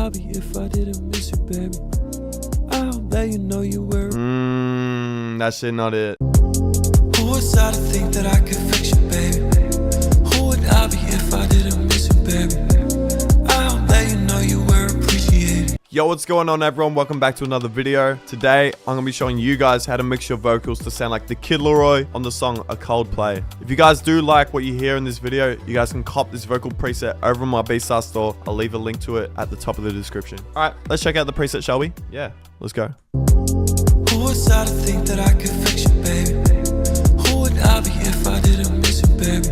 I be if I didn't miss you, baby? I hope that you know you were. That shit not it. Who was I to think that I could fix you, baby? Who would I be if I didn't miss you, baby? I hope that you know you were appreciated. Yo, what's going on, everyone? Welcome back to another video. Today, I'm gonna be showing you guys how to mix your vocals to sound like the Kid LAROI on the song A Coldplay. If you guys do like what you hear in this video, you guys can cop this vocal preset over in my B-Star store. I'll leave a link to it at the top of the description. All right, let's check out the preset, shall we? Yeah, let's go. Who was I to think that I could fix you, baby? Who would I be if I didn't miss you, baby?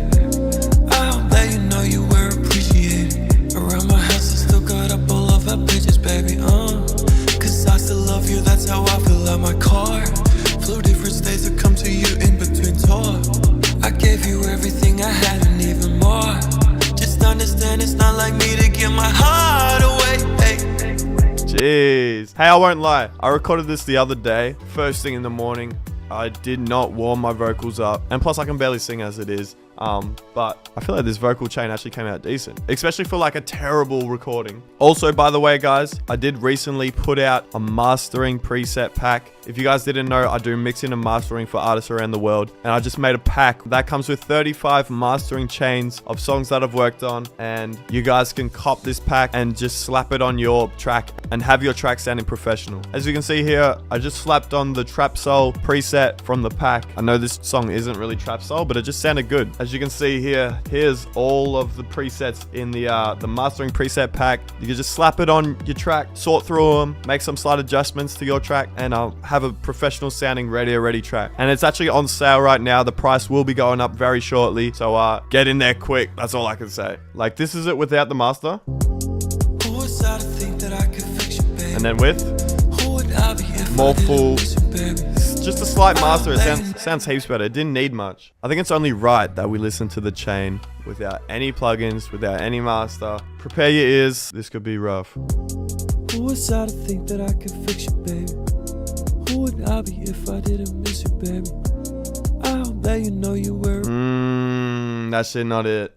I hope that you know you were appreciated. Around my house, I still got up all of our pictures, baby, cause I still love you, that's how I feel like my car. Flew different states to come to you in between tour. I gave you everything I had and even more. Just understand it's not like me to give my heart away, hey. Jeez. Hey, I won't lie. I recorded this the other day, first thing in the morning. I did not warm my vocals up. And plus, I can barely sing as it is. But I feel like this vocal chain actually came out decent, especially for like a terrible recording. Also, by the way, guys, I did recently put out a mastering preset pack. If you guys didn't know, I do mixing and mastering for artists around the world, and I just made a pack that comes with 35 mastering chains of songs that I've worked on, and you guys can cop this pack and just slap it on your track and have your track sounding professional. As you can see here, I just slapped on the trap soul preset from the pack. I know this song isn't really trap soul, but it just sounded good. As you can see here, here's all of the presets in the mastering preset pack. You can just slap it on your track, sort through them, make some slight adjustments to your track, and I'll have a professional sounding radio ready track. And it's actually on sale right now. The price will be going up very shortly, so get in there quick. That's all I can say. Like, this is it without the master, and then with more full, just a slight master. It sounds heaps better. It didn't need much. I think it's only right that we listen to the chain without any plugins, without any master. Prepare your ears. This could be rough. Who was I to think that I could fix you, baby? Who would I be if I didn't miss you, baby? I hope that you know you were. That shit not it.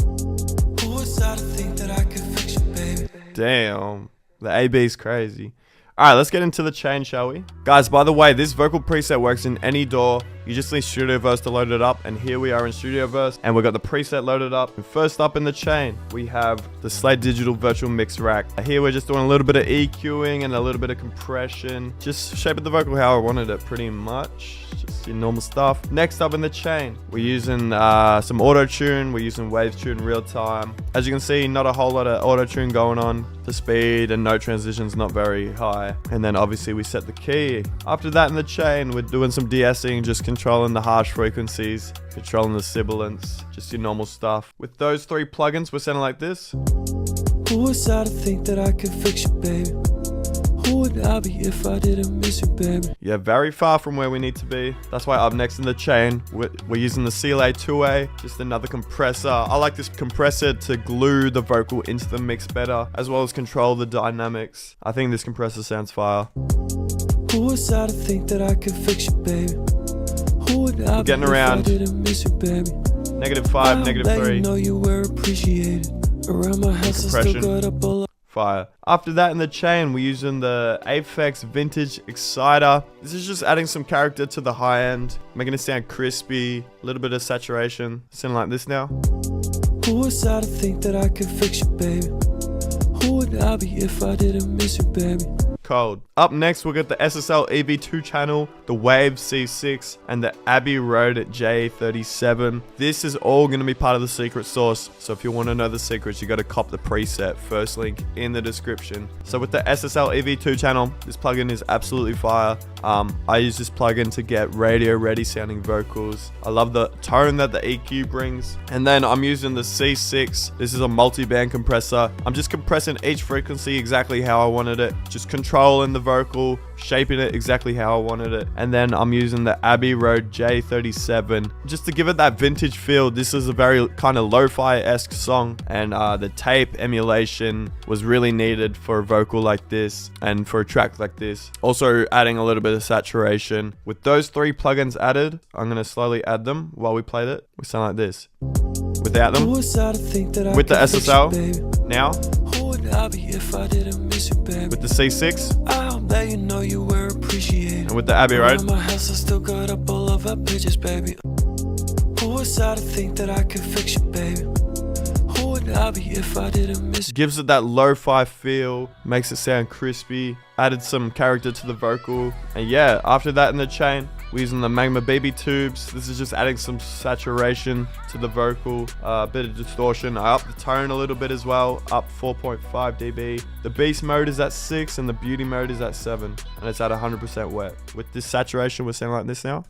Who was I to think that I could fix you, baby? Damn, the AB is crazy. All right, let's get into the chain, shall we? Guys, by the way, this vocal preset works in any DAW. You just need Studioverse to load it up, and here we are in Studioverse, and we've got the preset loaded up. And first up in the chain, we have the Slate Digital Virtual Mix Rack. Here we're just doing a little bit of EQing and a little bit of compression, just shaping the vocal how I wanted it, pretty much. Just your normal stuff. Next up in the chain, we're using some auto-tune. We're using Waves Tune real time. As you can see, not a whole lot of auto-tune going on. The speed and note transitions not very high. And then obviously we set the key. After that in the chain, we're doing some de-essing, just controlling the harsh frequencies, controlling the sibilance, just your normal stuff. With those three plugins, we're sounding like this. Who was I to think that I could fix you, baby? Who would I be if I didn't miss you, baby? Yeah, very far from where we need to be. That's why up next in the chain, we're using the CLA 2A, just another compressor. I like this compressor to glue the vocal into the mix better, as well as control the dynamics. I think this compressor sounds fire. Who was I to think that I could fix you, baby? Who would I be if I didn't miss you, baby? -5, -3. You know you were appreciated. Around my house, I still got up all fire. After that in the chain, we're using the Aphex Vintage Exciter. This is just adding some character to the high end, making it sound crispy, a little bit of saturation. Sounding like this now. Who was I to think that I could fix you, baby? Who would I be if I didn't miss you, baby? Cold. Up next, we'll get the SSL EV2 channel, the Wave C6, and the Abbey Road J37. This is all going to be part of the secret sauce. So if you want to know the secrets, you got to cop the preset. First link in the description. So with the SSL EV2 channel, this plugin is absolutely fire. I use this plugin to get radio ready sounding vocals. I love the tone that the EQ brings. And then I'm using the C6. This is a multi-band compressor. I'm just compressing each frequency exactly how I wanted it. Just controlling the vocal, shaping it exactly how I wanted it. And then I'm using the Abbey Road J37 just to give it that vintage feel. This is a very kind of lo-fi-esque song, and the tape emulation was really needed for a vocal like this and for a track like this. Also adding a little bit of saturation. With those three plugins added, I'm going to slowly add them while we played it. We sound like this. Without them, with the SSL, now would I be if I didn't miss you, baby? With the C6. I hope that you know you were appreciated. And with the Abbey Road. Around my house I still got up all of our pictures, baby. Who was I to think that I could fix you, baby? Who would I be if I didn't miss you? Gives it that lo-fi feel, makes it sound crispy, added some character to the vocal. And yeah, after that in the chain, we're using the Magma BB tubes. This is just adding some saturation to the vocal, a bit of distortion. I upped the tone a little bit as well, up 4.5 dB. The beast mode is at 6 and the beauty mode is at 7, and it's at 100% wet. With this saturation, we're sounding like this now.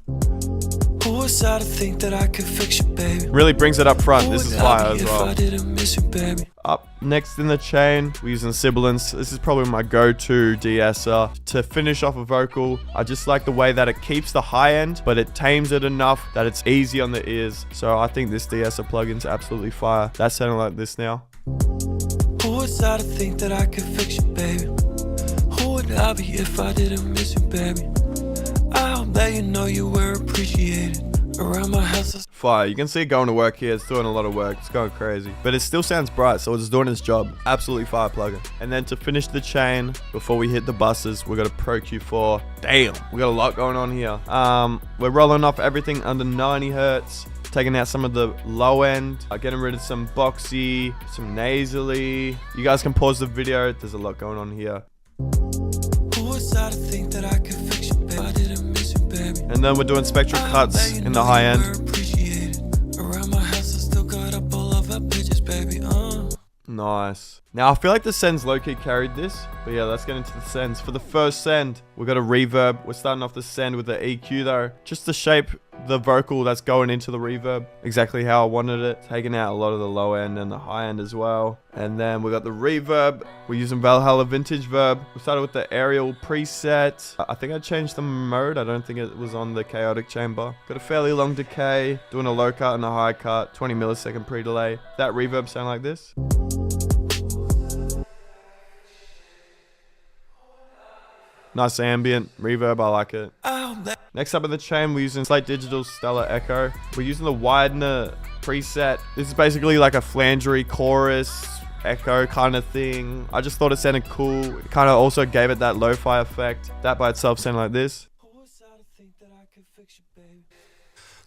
Who was I to think that I could fix you, baby? Really brings it up front. This is fire as If well. I didn't miss you, baby. Up next in the chain, we're using sibilants. This is probably my go-to de-esser to finish off a vocal. I just like the way that it keeps the high end, but it tames it enough that it's easy on the ears. So I think this de-esser plugin's absolutely fire. That's sounding like this now. Who was I to think that I could fix you, baby? Who would I be if I didn't miss you, baby? I hope that you know you were appreciated. Around my house I Fire. You can see it going to work here. It's doing a lot of work. It's going crazy. But it still sounds bright, so it's doing its job. Absolutely fire plugin. And then to finish the chain, before we hit the buses, we got a Pro Q4. Damn, we got a lot going on here. We're rolling off everything under 90 hertz. Taking out some of the low end, getting rid of some boxy, some nasally. You guys can pause the video. There's a lot going on here. Who was I to think that I could fix you, baby? I didn't miss you, baby. And then we're doing spectral cuts in the high end. Around my house I still got up all of our pictures, baby. Nice. Now I feel like the sends low-key carried this, but yeah, let's get into the sends. For the first send, we got a reverb. We're starting off the send with the EQ though, just to shape the vocal that's going into the reverb exactly how I wanted it, taking out a lot of the low end and the high end as well. And then we got the reverb. We're using Valhalla Vintage Verb. We started with the aerial preset. I think I changed the mode. I don't think it was on the chaotic chamber. Got a fairly long decay, doing a low cut and a high cut, 20 millisecond pre-delay. That reverb sound like this. Nice ambient reverb, I like it. Next up in the chain, we're using Slate Digital Stellar Echo. We're using the Widener preset. This is basically like a flangery chorus echo kind of thing. I just thought it sounded cool. It kind of also gave it that lo-fi effect. That by itself sounded like this.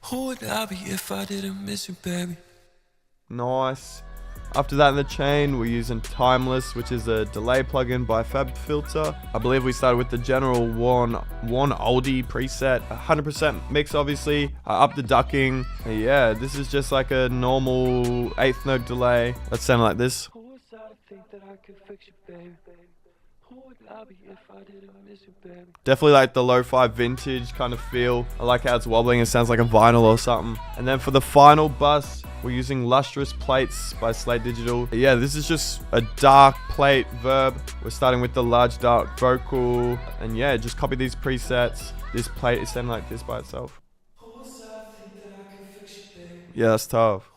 Who would I be if I didn't miss you, baby? Nice. After that in the chain, we're using Timeless, which is a delay plugin by FabFilter. I believe we started with the general one oldie preset, 100% mix obviously. I upped the ducking. And yeah, this is just like a normal eighth note delay. That sounded like this. Who was I to think that I could fix you, baby? Who would I be if I didn't miss you, baby? Definitely like the lo-fi vintage kind of feel. I like how it's wobbling. It sounds like a vinyl or something. And then for the final bus, we're using Lustrous Plates by Slate Digital. Yeah, this is just a dark plate verb. We're starting with the large dark vocal. And yeah, just copy these presets. This plate is sounding like this by itself. Yeah, that's tough.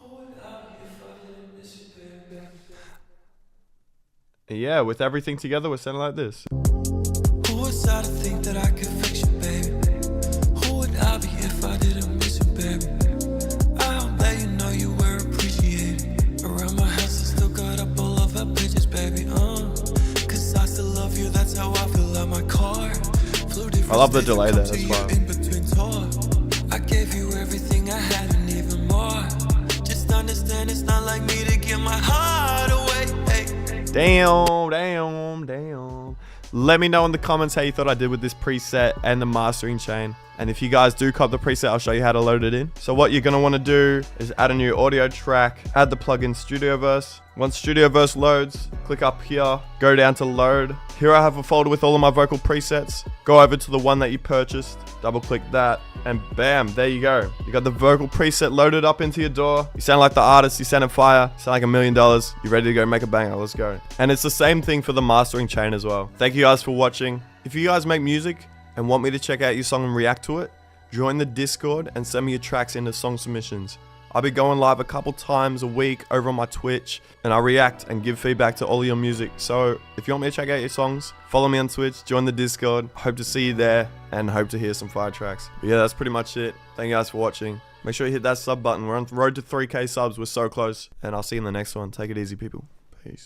Yeah, with everything together, we're sounding like this. Who was I to think that I could fix you, baby? Who would I be if I didn't miss you, baby? I hope that you know you were appreciated. Around my house I still got up all of our pictures, baby. Cause I still love you, that's how I feel on my car. I love the delay there, that's fine. In between tour, I gave you everything I had and even more. Just understand it's not like me to give my heart away. Hey. Damn. Let me know in the comments how you thought I did with this preset and the mastering chain. And if you guys do cop the preset, I'll show you how to load it in. So what you're going to want to do is add a new audio track, add the plugin Studioverse. Once Studioverse loads, click up here, go down to load. Here I have a folder with all of my vocal presets. Go over to the one that you purchased, double click that, and bam, there you go. You got the vocal preset loaded up into your DAW. You sound like the artist, you sound on fire, you sound like $1 million. You're ready to go make a banger, let's go. And it's the same thing for the mastering chain as well. Thank you guys for watching. If you guys make music and want me to check out your song and react to it, join the Discord and send me your tracks into song submissions. I'll be going live a couple times a week over on my Twitch, and I react and give feedback to all of your music. So if you want me to check out your songs, follow me on Twitch, join the Discord. Hope to see you there and hope to hear some fire tracks. But yeah, that's pretty much it. Thank you guys for watching. Make sure you hit that sub button. We're on the road to 3K subs. We're so close. And I'll see you in the next one. Take it easy, people. Peace.